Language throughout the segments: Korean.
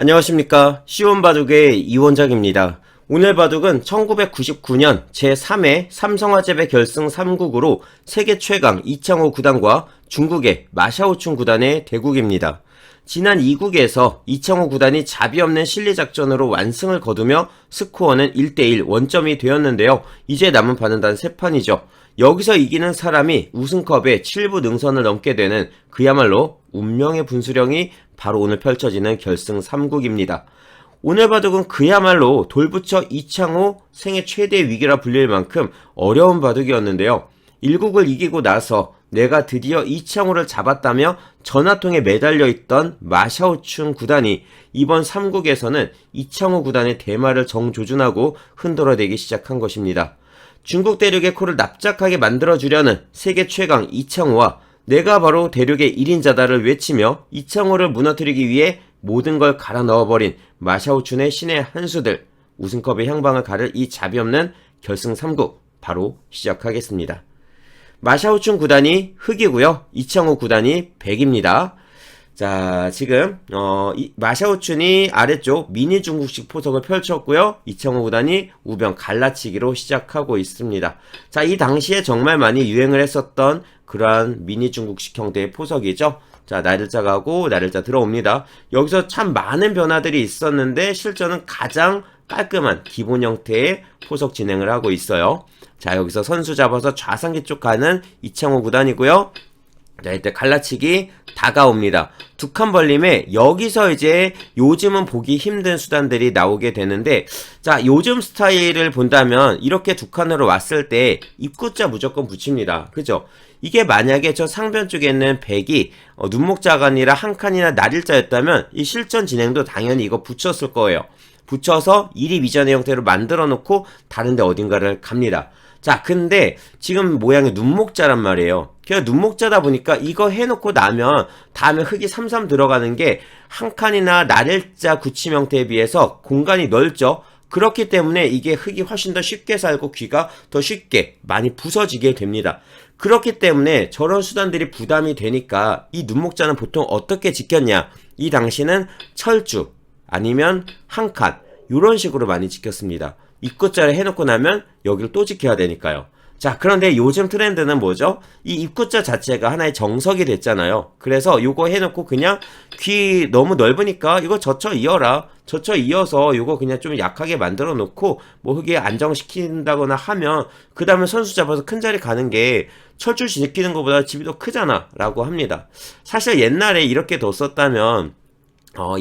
안녕하십니까. 쉬운 바둑의 이원작입니다. 오늘 바둑은 1999년 제3회 삼성화재배 결승 3국으로 세계 최강 이창호 구단과 중국의 마샤오춘 구단의 대국입니다. 지난 2국에서 이창호 구단이 자비 없는 실리작전으로 완승을 거두며 스코어는 1대1 원점이 되었는데요. 이제 남은 판은 단 3판이죠. 여기서 이기는 사람이 우승컵의 7부 능선을 넘게 되는 그야말로 운명의 분수령이 바로 오늘 펼쳐지는 결승 3국입니다. 오늘 바둑은 그야말로 돌부처 이창호 생애 최대 위기라 불릴 만큼 어려운 바둑이었는데요. 1국을 이기고 나서 내가 드디어 이창호를 잡았다며 전화통에 매달려 있던 마샤오춘 구단이 이번 3국에서는 이창호 구단의 대마를 정조준하고 흔들어대기 시작한 것입니다. 중국 대륙의 코를 납작하게 만들어주려는 세계 최강 이창호와 내가 바로 대륙의 1인자다를 외치며 이창호를 무너뜨리기 위해 모든 걸 갈아 넣어버린 마샤오춘의 신의 한수들, 우승컵의 향방을 가를 이 자비 없는 결승 3국 바로 시작하겠습니다. 마샤오춘 구단이 흑이고요. 이창호 구단이 백입니다. 자, 지금 마샤오춘이 아래쪽 미니 중국식 포석을 펼쳤고요. 이창호 구단이 우병 갈라치기로 시작하고 있습니다. 자, 이 당시에 정말 많이 유행을 했었던 그러한 미니 중국식 형태의 포석이죠. 자, 나를자 가고 나를자 들어옵니다. 여기서 참 많은 변화들이 있었는데 실전은 가장 깔끔한 기본 형태의 포석 진행을 하고 있어요. 자, 여기서 선수 잡아서 좌상기 쪽 가는 이창호 구단이고요. 자, 이때 갈라치기 다가옵니다. 두 칸 벌림에 여기서 이제 요즘은 보기 힘든 수단들이 나오게 되는데, 자, 요즘 스타일을 본다면 이렇게 두 칸으로 왔을 때 입구자 무조건 붙입니다. 그죠? 이게 만약에 저 상변 쪽에 있는 백이 눈목자가 아니라 한 칸이나 날일자였다면 이 실전 진행도 당연히 이거 붙였을 거예요. 붙여서 이리 이전의 형태로 만들어 놓고 다른데 어딘가를 갑니다. 자, 근데 지금 모양이 눈목자란 말이에요. 그래서 눈목자다 보니까 이거 해놓고 나면 다음에 흙이 3-3 들어가는 게 한 칸이나 나를자 구침 형태에 비해서 공간이 넓죠. 그렇기 때문에 이게 흙이 훨씬 더 쉽게 살고 귀가 더 쉽게 많이 부서지게 됩니다. 그렇기 때문에 저런 수단들이 부담이 되니까 이 눈목자는 보통 어떻게 지켰냐. 이 당시는 철주 아니면 한 칸 이런 식으로 많이 지켰습니다. 입구자를 해놓고 나면 여기를 또 지켜야 되니까요. 자, 그런데 요즘 트렌드는 뭐죠? 이 입구자 자체가 하나의 정석이 됐잖아요. 그래서 요거 해놓고 그냥 귀 너무 넓으니까 이거 젖혀 이어라. 젖혀 이어서 요거 그냥 좀 약하게 만들어 놓고 뭐 흙에 안정시킨다거나 하면 그 다음에 선수 잡아서 큰 자리 가는 게 철줄 지키는 것보다 집이 더 크잖아 라고 합니다. 사실 옛날에 이렇게 뒀었다면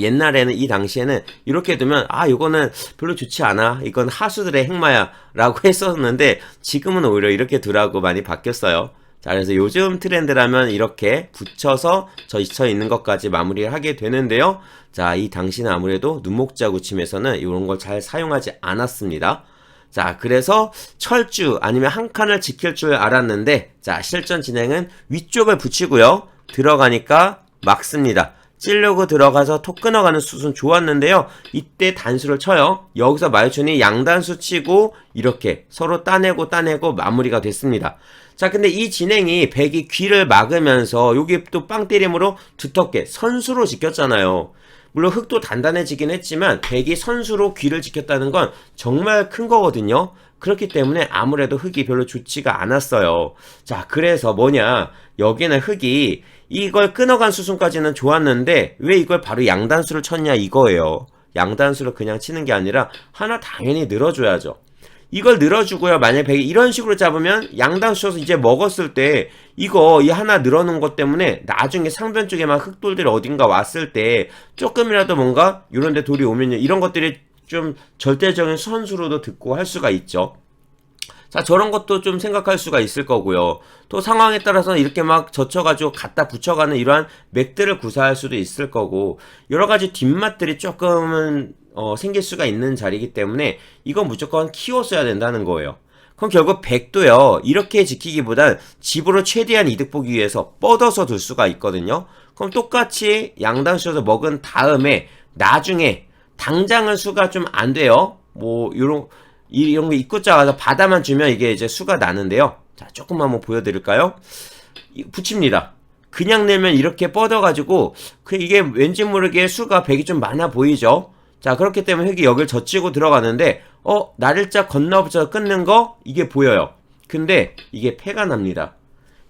옛날에는 이 당시에는 이렇게 두면 이거는 별로 좋지 않아. 이건 하수들의 행마야 라고 했었는데 지금은 오히려 이렇게 두라고 많이 바뀌었어요. 자, 그래서 요즘 트렌드라면 이렇게 붙여서 젖혀 있는 것까지 마무리를 하게 되는데요. 자, 이 당시는 아무래도 눈목자 구침에서는 이런 걸 잘 사용하지 않았습니다. 자, 그래서 철주 아니면 한 칸을 지킬 줄 알았는데 자, 실전 진행은 위쪽을 붙이고요. 들어가니까 막습니다. 찌르고 들어가서 톡 끊어가는 숫은 좋았는데요. 이때 단수를 쳐요. 여기서 마유춘이 양단수 치고 이렇게 서로 따내고 마무리가 됐습니다. 자, 근데 이 진행이 백이 귀를 막으면서 여기 또 빵 때림으로 두텁게 선수로 지켰잖아요. 물론 흙도 단단해지긴 했지만 백이 선수로 귀를 지켰다는 건 정말 큰 거거든요. 그렇기 때문에 아무래도 흙이 별로 좋지가 않았어요. 자, 그래서 뭐냐, 여기는 흙이 이걸 끊어간 수순까지는 좋았는데 왜 이걸 바로 양단수를 쳤냐 이거예요. 양단수를 그냥 치는 게 아니라 하나 당연히 늘어줘야죠. 이걸 늘어주고요. 만약에 백이 이런 식으로 잡으면 양단수 쳐서 이제 먹었을 때 이거 이 하나 늘어놓은 것 때문에 나중에 상변 쪽에 막 흙돌들이 어딘가 왔을 때 조금이라도 뭔가 이런 데 돌이 오면 이런 것들이 좀 절대적인 선수로도 듣고 할 수가 있죠. 자, 저런 것도 좀 생각할 수가 있을 거고요. 또 상황에 따라서는 이렇게 막 젖혀가지고 갖다 붙여가는 이러한 맥들을 구사할 수도 있을 거고 여러가지 뒷맛들이 조금은 생길 수가 있는 자리이기 때문에 이건 무조건 키웠어야 된다는 거예요. 그럼 결국 백도요, 이렇게 지키기보단 집으로 최대한 이득 보기 위해서 뻗어서 둘 수가 있거든요. 그럼 똑같이 양단수에서 먹은 다음에 나중에 당장은 수가 좀 안 돼요. 뭐 이런 거 입구자 가서 바다만 주면 이게 이제 수가 나는데요. 자, 조금만 한번 보여드릴까요? 붙입니다. 그냥 내면 이렇게 뻗어가지고 이게 왠지 모르게 수가 100이 좀 많아 보이죠. 자, 그렇기 때문에 흙이 여길 젖히고 들어가는데 날일자 건너붙여 끊는 거 이게 보여요. 근데 이게 패가 납니다.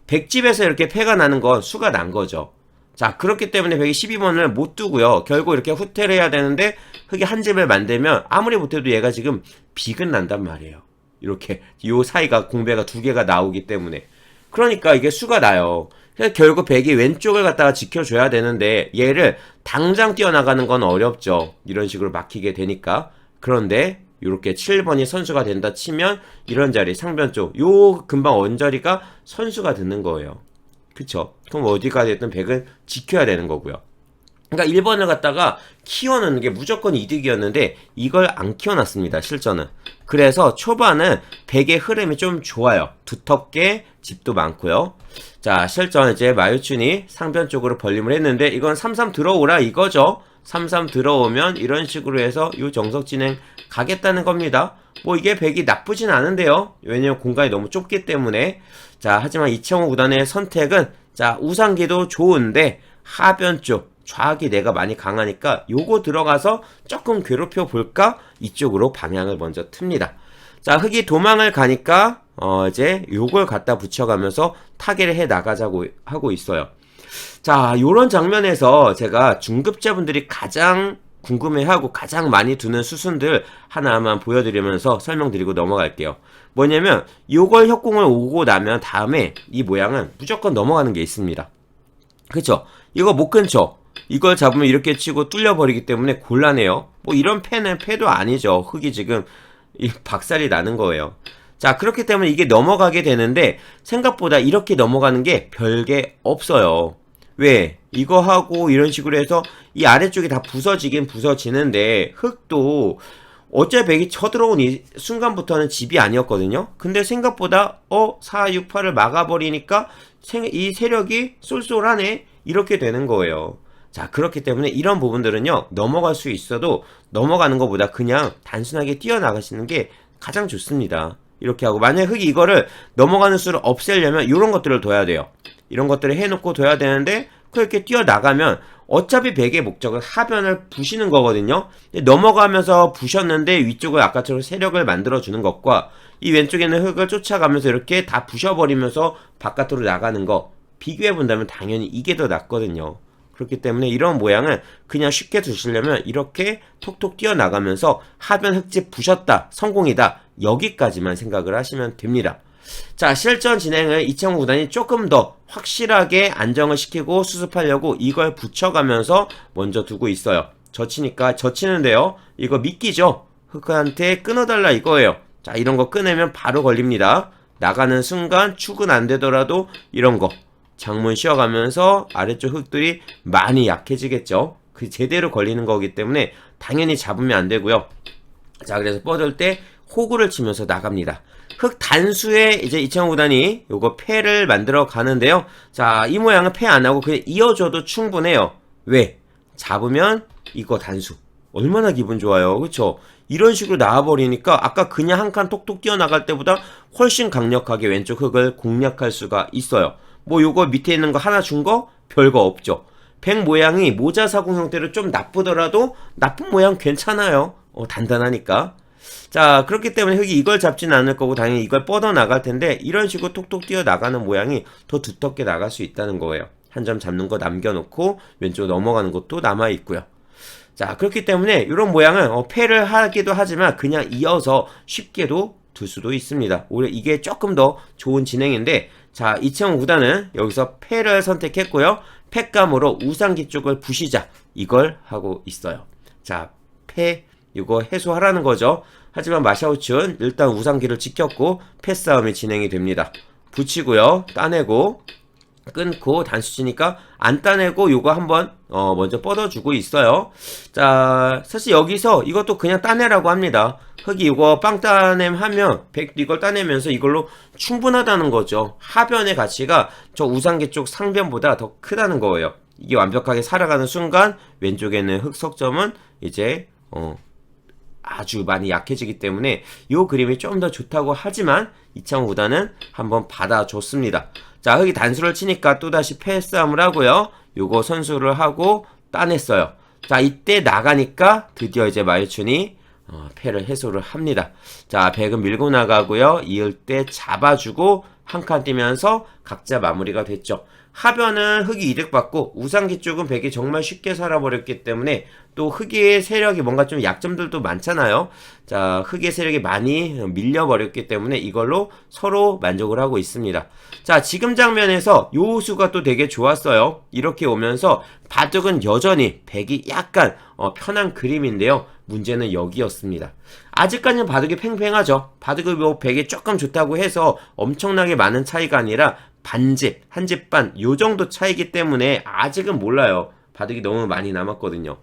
100집에서 이렇게 패가 나는 건 수가 난 거죠. 자, 그렇기 때문에 112번을 못 두고요. 결국 이렇게 후퇴를 해야 되는데 흙이 한 집을 만들면 아무리 못해도 얘가 지금 빅은 난단 말이에요. 이렇게 요 사이가 공배가 두 개가 나오기 때문에. 그러니까 이게 수가 나요. 그래서 결국 100이 왼쪽을 갖다가 지켜줘야 되는데 얘를 당장 뛰어나가는 건 어렵죠. 이런 식으로 막히게 되니까. 그런데 이렇게 7번이 선수가 된다 치면 이런 자리 상변 쪽 요 금방 원자리가 선수가 되는 거예요. 그쵸? 그럼 어디가 됐든 100은 지켜야 되는 거고요. 그러니까 1번을 갖다가 키워놓는 게 무조건 이득이었는데 이걸 안 키워놨습니다. 실전은. 그래서 초반은 100의 흐름이 좀 좋아요. 두텁게 집도 많고요. 자, 실전 이제 마유춘이 상변 쪽으로 벌림을 했는데 이건 33 들어오라 이거죠. 33 들어오면 이런 식으로 해서 요 정석 진행 가겠다는 겁니다. 뭐 이게 100이 나쁘진 않은데요. 왜냐면 공간이 너무 좁기 때문에. 자, 하지만 이창호 구단의 선택은 자, 우상기도 좋은데 하변 쪽 좌악이 내가 많이 강하니까 요거 들어가서 조금 괴롭혀 볼까? 이쪽으로 방향을 먼저 틉니다. 자, 흙이 도망을 가니까 이제 요걸 갖다 붙여가면서 타개를 해 나가자고 하고 있어요. 자, 요런 장면에서 제가 중급자분들이 가장 궁금해하고 가장 많이 두는 수순들 하나만 보여드리면서 설명드리고 넘어갈게요. 뭐냐면 요걸 협공을 오고 나면 다음에 이 모양은 무조건 넘어가는 게 있습니다. 그쵸? 이거 못 끊죠? 이걸 잡으면 이렇게 치고 뚫려버리기 때문에 곤란해요. 뭐 이런 패는 패도 아니죠. 흙이 지금 박살이 나는 거예요. 자, 그렇기 때문에 이게 넘어가게 되는데 생각보다 이렇게 넘어가는 게 별게 없어요. 왜? 이거 하고 이런 식으로 해서 이 아래쪽이 다 부서지긴 부서지는데 흙도 어째 100이 쳐들어온 이 순간부터는 집이 아니었거든요. 근데 생각보다 4, 6, 8을 막아버리니까 이 세력이 쏠쏠하네 이렇게 되는 거예요. 자, 그렇기 때문에 이런 부분들은요 넘어갈 수 있어도 넘어가는 것보다 그냥 단순하게 뛰어나가시는 게 가장 좋습니다. 이렇게 하고 만약 흙이 이거를 넘어가는 수를 없애려면 이런 것들을 둬야 돼요. 이런 것들을 해놓고 둬야 되는데 그렇게 뛰어나가면 어차피 100의 목적은 하변을 부시는 거거든요. 넘어가면서 부셨는데 위쪽을 아까처럼 세력을 만들어주는 것과 이 왼쪽에 있는 흙을 쫓아가면서 이렇게 다 부셔버리면서 바깥으로 나가는 거 비교해본다면 당연히 이게 더 낫거든요. 그렇기 때문에 이런 모양을 그냥 쉽게 두시려면 이렇게 톡톡 뛰어나가면서 하변 흙집 부셨다 성공이다 여기까지만 생각을 하시면 됩니다. 자, 실전 진행을 이창호 구단이 조금 더 확실하게 안정을 시키고 수습하려고 이걸 붙여가면서 먼저 두고 있어요. 젖히니까 젖히는데요. 이거 미끼죠? 흙한테 끊어달라 이거예요. 자, 이런 거 끊으면 바로 걸립니다. 나가는 순간 축은 안 되더라도 이런 거 장문 씌워가면서 아래쪽 흙들이 많이 약해지겠죠. 그 제대로 걸리는 거기 때문에 당연히 잡으면 안 되고요. 자, 그래서 뻗을 때 호구를 치면서 나갑니다. 흙 단수에 이제 이창호 구단이 요거 패를 만들어 가는데요. 자, 이 모양은 패 안 하고 그냥 이어줘도 충분해요. 왜? 잡으면 이거 단수. 얼마나 기분 좋아요. 그쵸? 이런 식으로 나와버리니까 아까 그냥 한 칸 톡톡 뛰어나갈 때보다 훨씬 강력하게 왼쪽 흙을 공략할 수가 있어요. 뭐 요거 밑에 있는 거 하나 준 거 별거 없죠. 100 모양이 모자 사공 형태로 좀 나쁘더라도 나쁜 모양 괜찮아요. 단단하니까. 자, 그렇기 때문에 흙이 이걸 잡지는 않을 거고 당연히 이걸 뻗어 나갈 텐데 이런 식으로 톡톡 뛰어 나가는 모양이 더 두텁게 나갈 수 있다는 거예요. 한 점 잡는 거 남겨놓고 왼쪽으로 넘어가는 것도 남아있고요. 자, 그렇기 때문에 이런 모양은 패를 하기도 하지만 그냥 이어서 쉽게도 둘 수도 있습니다. 오히려 이게 조금 더 좋은 진행인데 자, 이창호 구단은 여기서 패를 선택했고요. 패감으로 우상기 쪽을 부시자 이걸 하고 있어요. 자, 패 이거 해소하라는 거죠. 하지만 마샤오츠는 일단 우상기를 지켰고 패싸움이 진행이 됩니다. 붙이고요. 따내고 끊고 단수치니까 안 따내고 요거 한번 먼저 뻗어주고 있어요. 자, 사실 여기서 이것도 그냥 따내라고 합니다. 흙이 이거 빵 따냄 하면 100 이걸 따내면서 이걸로 충분하다는 거죠. 하변의 가치가 저 우상기 쪽 상변보다 더 크다는 거예요. 이게 완벽하게 살아가는 순간 왼쪽에 있는 흙 석점은 이제 아주 많이 약해지기 때문에 요 그림이 좀 더 좋다고 하지만 이창호 구단은 한번 받아줬습니다. 자, 흑이 단수를 치니까 또다시 패싸움을 하고요. 요거 선수를 하고 따냈어요. 자, 이때 나가니까 드디어 이제 마유춘이 패를 해소를 합니다. 자, 백은 밀고 나가고요. 이을 때 잡아주고 한 칸 뛰면서 각자 마무리가 됐죠. 하변은 흑이 이득 받고 우상기 쪽은 백이 정말 쉽게 살아버렸기 때문에 또 흑의 세력이 뭔가 좀 약점들도 많잖아요. 자, 흑의 세력이 많이 밀려버렸기 때문에 이걸로 서로 만족을 하고 있습니다. 자, 지금 장면에서 요 수가 또 되게 좋았어요. 이렇게 오면서 바둑은 여전히 백이 약간 편한 그림인데요. 문제는 여기였습니다. 아직까지는 바둑이 팽팽하죠. 바둑이 뭐 백이 조금 좋다고 해서 엄청나게 많은 차이가 아니라 반집, 한 집 반, 요 정도 차이기 때문에 아직은 몰라요. 바둑이 너무 많이 남았거든요.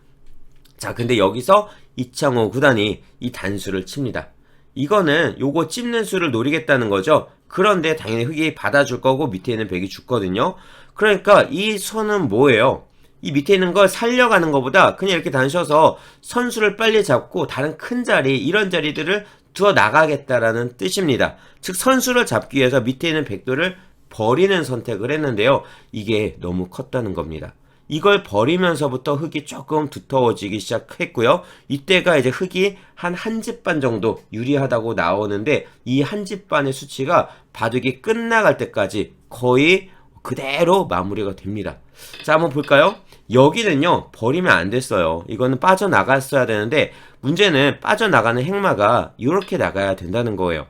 자, 근데 여기서 이창호 구단이 이 단수를 칩니다. 이거는 요거 찝는 수를 노리겠다는 거죠. 그런데 당연히 흑이 받아줄 거고 밑에 있는 백이 죽거든요. 그러니까 이 선은 뭐예요? 이 밑에 있는 걸 살려가는 것보다 그냥 이렇게 단셔서 선수를 빨리 잡고 다른 큰 자리, 이런 자리들을 두어 나가겠다라는 뜻입니다. 즉 선수를 잡기 위해서 밑에 있는 백도를 버리는 선택을 했는데요. 이게 너무 컸다는 겁니다. 이걸 버리면서부터 흑이 조금 두터워지기 시작했고요. 이때가 이제 흑이 한 집 반 정도 유리하다고 나오는데 이 한 집 반의 수치가 바둑이 끝나갈 때까지 거의 그대로 마무리가 됩니다. 자, 한번 볼까요? 여기는요, 버리면 안 됐어요. 이거는 빠져나갔어야 되는데 문제는 빠져나가는 행마가 이렇게 나가야 된다는 거예요.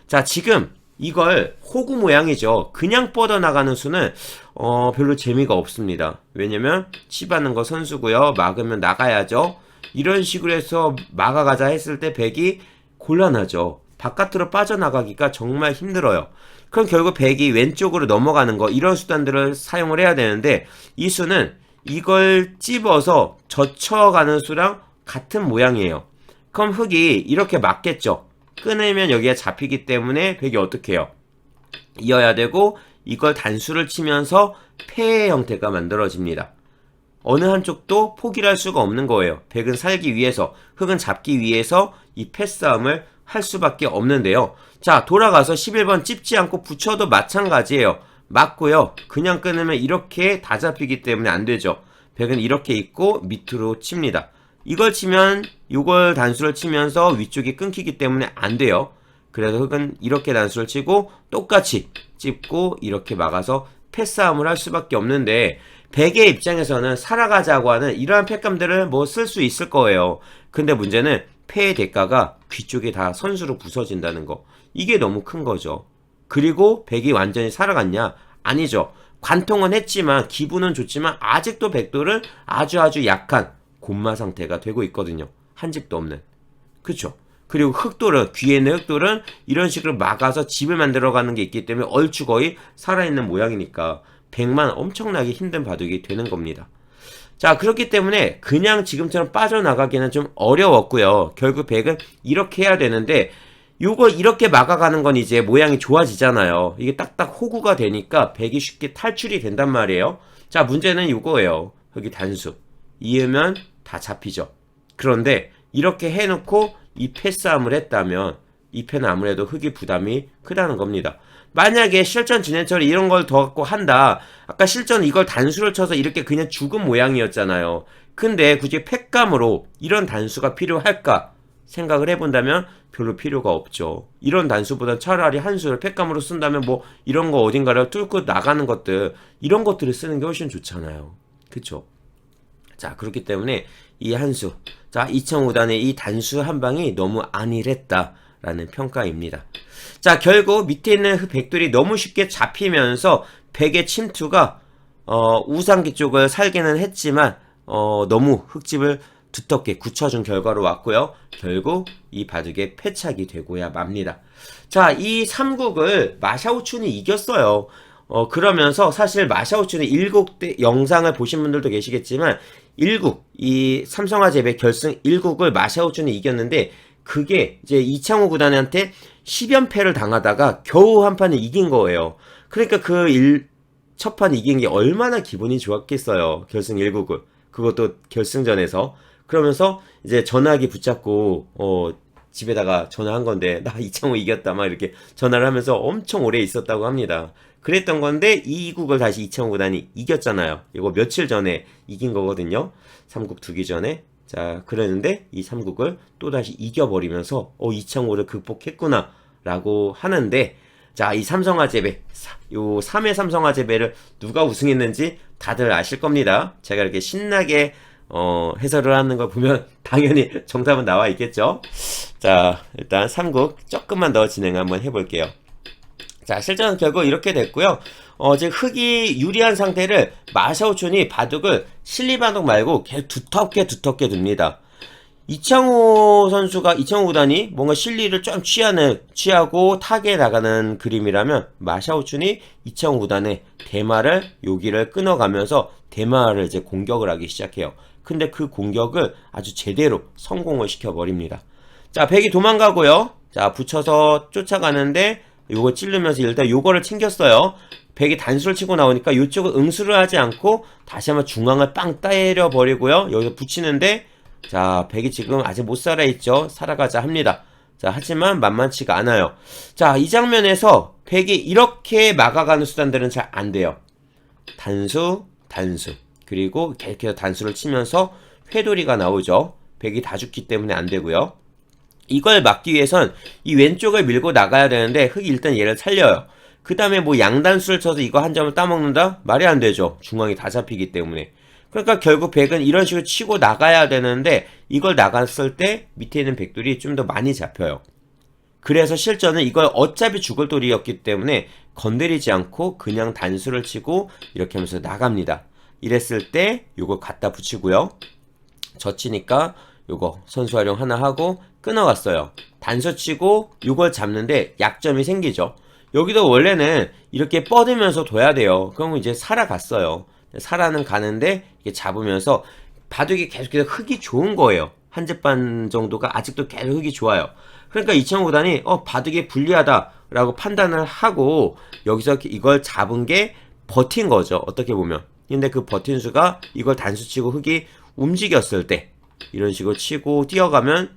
자, 지금 이걸 호구 모양이죠. 그냥 뻗어나가는 수는 별로 재미가 없습니다. 왜냐면 치받는 거 선수고요. 막으면 나가야죠. 이런 식으로 해서 막아가자 했을 때 백이 곤란하죠. 바깥으로 빠져나가기가 정말 힘들어요. 그럼 결국 백이 왼쪽으로 넘어가는 거, 이런 수단들을 사용을 해야 되는데 이 수는 이걸 찝어서 젖혀가는 수랑 같은 모양이에요. 그럼 흑이 이렇게 막겠죠. 끊으면 여기가 잡히기 때문에 백이 어떻게 해요? 이어야 되고 이걸 단수를 치면서 패의 형태가 만들어집니다. 어느 한쪽도 포기를 할 수가 없는 거예요. 백은 살기 위해서, 흑은 잡기 위해서 이 패싸움을 할 수밖에 없는데요. 자, 돌아가서 11번 찝지 않고 붙여도 마찬가지예요. 맞고요. 그냥 끊으면 이렇게 다 잡히기 때문에 안 되죠. 백은 이렇게 있고 밑으로 칩니다. 이걸 치면 이걸 단수를 치면서 위쪽이 끊기기 때문에 안 돼요. 그래서 흑은 이렇게 단수를 치고 똑같이 찝고 이렇게 막아서 패싸움을 할 수밖에 없는데 백의 입장에서는 살아가자고 하는 이러한 패감들을 뭐 쓸 수 있을 거예요. 근데 문제는 패의 대가가 귀 쪽이 다 선수로 부서진다는 거. 이게 너무 큰 거죠. 그리고 백이 완전히 살아갔냐? 아니죠. 관통은 했지만 기분은 좋지만 아직도 백돌은 아주 약한 곤마 상태가 되고 있거든요. 한 집도 없는. 그쵸? 그리고 흑돌은, 귀에 있는 흑돌은 이런 식으로 막아서 집을 만들어가는 게 있기 때문에 얼추 거의 살아있는 모양이니까 백만 엄청나게 힘든 바둑이 되는 겁니다. 자, 그렇기 때문에 그냥 지금처럼 빠져나가기는 좀 어려웠고요. 결국 백은 이렇게 해야 되는데 요거 이렇게 막아가는 건 이제 모양이 좋아지잖아요. 이게 딱딱 호구가 되니까 백이 쉽게 탈출이 된단 말이에요. 자, 문제는 요거예요. 여기 단수. 이으면 다 잡히죠. 그런데 이렇게 해놓고 이 패싸움을 했다면 이 패는 아무래도 흑이 부담이 크다는 겁니다. 만약에 실전 진해철이 이런 걸 더 갖고 한다. 아까 실전 이걸 단수를 쳐서 이렇게 그냥 죽은 모양이었잖아요. 근데 굳이 패감으로 이런 단수가 필요할까 생각을 해본다면 별로 필요가 없죠. 이런 단수보다 차라리 한 수를 패감으로 쓴다면 뭐 이런 거 어딘가를 뚫고 나가는 것들, 이런 것들을 쓰는 게 훨씬 좋잖아요. 그쵸? 자, 그렇기 때문에 이 한수, 자, 2005단의 이 단수 한 방이 너무 안일했다라는 평가입니다. 자, 결국 밑에 있는 백돌이 너무 쉽게 잡히면서 백의 침투가 우상기 쪽을 살기는 했지만 너무 흑집을 두텁게 굳혀준 결과로 왔고요. 결국 이 바둑의 패착이 되고야 맙니다. 자, 이 삼국을 마샤오춘이 이겼어요. 그러면서 사실 마샤오춘의 1국 영상을 보신 분들도 계시겠지만 1국, 이 삼성화재배 결승 1국을 마샤오춘이 이겼는데 그게 이제 이창호 구단한테 10연패를 당하다가 겨우 한 판을 이긴 거예요. 그러니까 첫 판 이긴 게 얼마나 기분이 좋았겠어요. 결승 1국을. 그것도 결승전에서. 그러면서 이제 전화기 붙잡고 집에다가 전화한 건데 나 이창호 이겼다 막 이렇게 전화를 하면서 엄청 오래 있었다고 합니다. 그랬던 건데 이국을 다시 이창호 구단이 이겼잖아요. 이거 며칠 전에 이긴 거거든요. 3국 두기 전에. 자, 그랬는데 이 3국을 또 다시 이겨버리면서 이창호를 극복했구나 라고 하는데, 자, 이 삼성화재배, 요 3회 삼성화재배를 누가 우승했는지 다들 아실 겁니다. 제가 이렇게 신나게 해설을 하는 걸 보면 당연히 정답은 나와 있겠죠. 자, 일단 3국 조금만 더 진행 한번 해볼게요. 자, 실전은 결국 이렇게 됐고요. 지금 흙이 유리한 상태를 마샤오춘이 바둑을 실리바둑 말고 계속 두텁게 둡니다. 이창호 구단이 뭔가 실리를 좀 취하고 타게 나가는 그림이라면 마샤오춘이 이창호 구단의 대마를 여기를 끊어가면서 대마를 이제 공격을 하기 시작해요. 근데 그 공격을 아주 제대로 성공을 시켜버립니다. 자, 백이 도망가고요. 자, 붙여서 쫓아가는데 요거 찌르면서 일단 요거를 챙겼어요. 백이 단수를 치고 나오니까 요쪽을 응수를 하지 않고 다시 한번 중앙을 빵 때려 버리고요. 여기서 붙이는데, 자, 백이 지금 아직 못 살아있죠. 살아가자 합니다. 자, 하지만 만만치가 않아요. 자, 이 장면에서 백이 이렇게 막아가는 수단들은 잘 안 돼요. 단수 그리고 계속해서 단수를 치면서 회돌이가 나오죠. 백이 다 죽기 때문에 안 되고요. 이걸 막기 위해선 이 왼쪽을 밀고 나가야 되는데 흙이 일단 얘를 살려요. 그 다음에 뭐 양단수를 쳐서 이거 한 점을 따먹는다? 말이 안 되죠. 중앙이 다 잡히기 때문에. 그러니까 결국 백은 이런 식으로 치고 나가야 되는데 이걸 나갔을 때 밑에 있는 백들이 좀 더 많이 잡혀요. 그래서 실전은 이걸 어차피 죽을 돌이었기 때문에 건드리지 않고 그냥 단수를 치고 이렇게 하면서 나갑니다. 이랬을 때 요거 갖다 붙이고요. 젖히니까 요거 선수 활용 하나 하고 끊어갔어요. 단수 치고 요걸 잡는데 약점이 생기죠. 여기도 원래는 이렇게 뻗으면서 둬야 돼요. 그럼 이제 살아갔어요. 살아는 가는데 이게 잡으면서 바둑이 계속해서 흙이 좋은 거예요. 한 집 반 정도가 아직도 계속 흙이 좋아요. 그러니까 이창호 구단이 바둑이 불리하다라고 판단을 하고 여기서 이걸 잡은 게 버틴 거죠. 어떻게 보면. 근데 그 버틴 수가 이걸 단수치고 흙이 움직였을 때 이런 식으로 치고 뛰어가면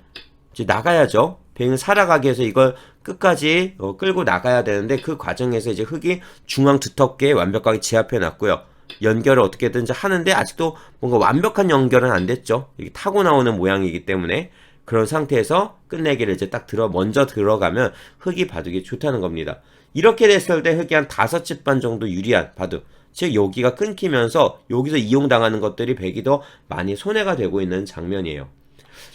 이제 나가야죠. 백은 살아가기 위해서 이걸 끝까지 끌고 나가야 되는데 그 과정에서 이제 흙이 중앙 두텁게 완벽하게 제압해 놨고요. 연결을 어떻게든지 하는데 아직도 뭔가 완벽한 연결은 안 됐죠. 이게 타고 나오는 모양이기 때문에 그런 상태에서 끝내기를 이제 딱 먼저 들어가면 흙이 바둑이 좋다는 겁니다. 이렇게 됐을 때 흙이 한 5집 반 정도 유리한 바둑. 즉 여기가 끊기면서 여기서 이용당하는 것들이 백이 더 많이 손해가 되고 있는 장면이에요.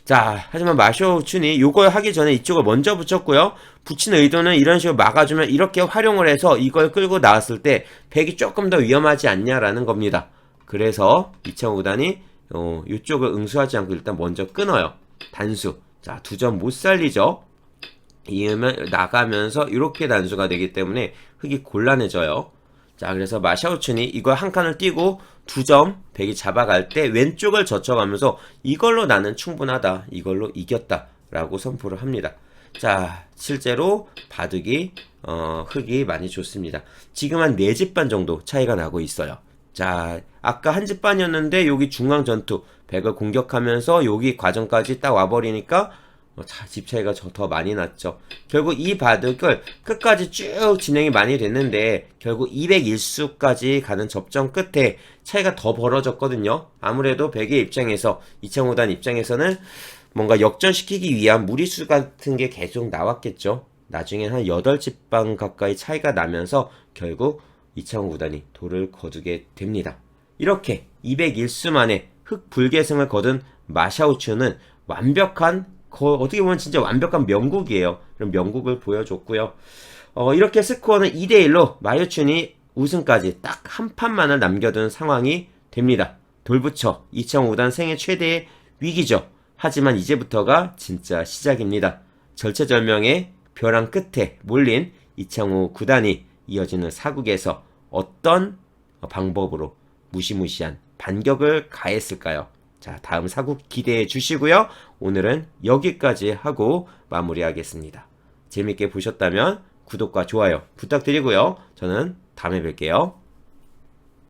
자, 하지만 마샤오춘이 요걸 하기 전에 이쪽을 먼저 붙였고요. 붙인 의도는 이런 식으로 막아주면 이렇게 활용을 해서 이걸 끌고 나왔을 때 백이 조금 더 위험하지 않냐라는 겁니다. 그래서 이창호 구단이 이쪽을 응수하지 않고 일단 먼저 끊어요. 단수. 자, 2점 못 살리죠. 이으면 나가면서 이렇게 단수가 되기 때문에 흙이 곤란해져요. 자, 그래서 마샤오춘이 이걸 한 칸을 띄고 2점 백이 잡아갈 때 왼쪽을 젖혀가면서 이걸로 나는 충분하다, 이걸로 이겼다 라고 선포를 합니다. 자, 실제로 바둑이 흙이 많이 좋습니다. 지금 한 4집 반 정도 차이가 나고 있어요. 자, 아까 한 집 반이었는데 여기 중앙 전투 백을 공격하면서 여기 과정까지 딱 와버리니까 집 차이가 더 많이 났죠. 결국 이 바둑을 끝까지 쭉 진행이 많이 됐는데 결국 201수까지 가는 접전 끝에 차이가 더 벌어졌거든요. 아무래도 백의 입장에서 이창호 구단 입장에서는 뭔가 역전시키기 위한 무리수 같은 게 계속 나왔겠죠. 나중에 한 8집 반 가까이 차이가 나면서 결국 이창호 구단이 도를 거두게 됩니다. 이렇게 201수 만에 흑불계승을 거둔 마샤오춘은 완벽한 어떻게 보면 진짜 완벽한 명국이에요. 그런 명국을 보여줬고요. 이렇게 스코어는 2대1로 마샤오춘이 우승까지 딱 한 판만을 남겨둔 상황이 됩니다. 돌부처 이창호 구단 생애 최대의 위기죠. 하지만 이제부터가 진짜 시작입니다. 절체절명의 벼랑 끝에 몰린 이창호 구단이 이어지는 사국에서 어떤 방법으로 무시무시한 반격을 가했을까요? 자, 다음 사국 기대해 주시고요. 오늘은 여기까지 하고 마무리하겠습니다. 재밌게 보셨다면 구독과 좋아요 부탁드리고요. 저는 다음에 뵐게요.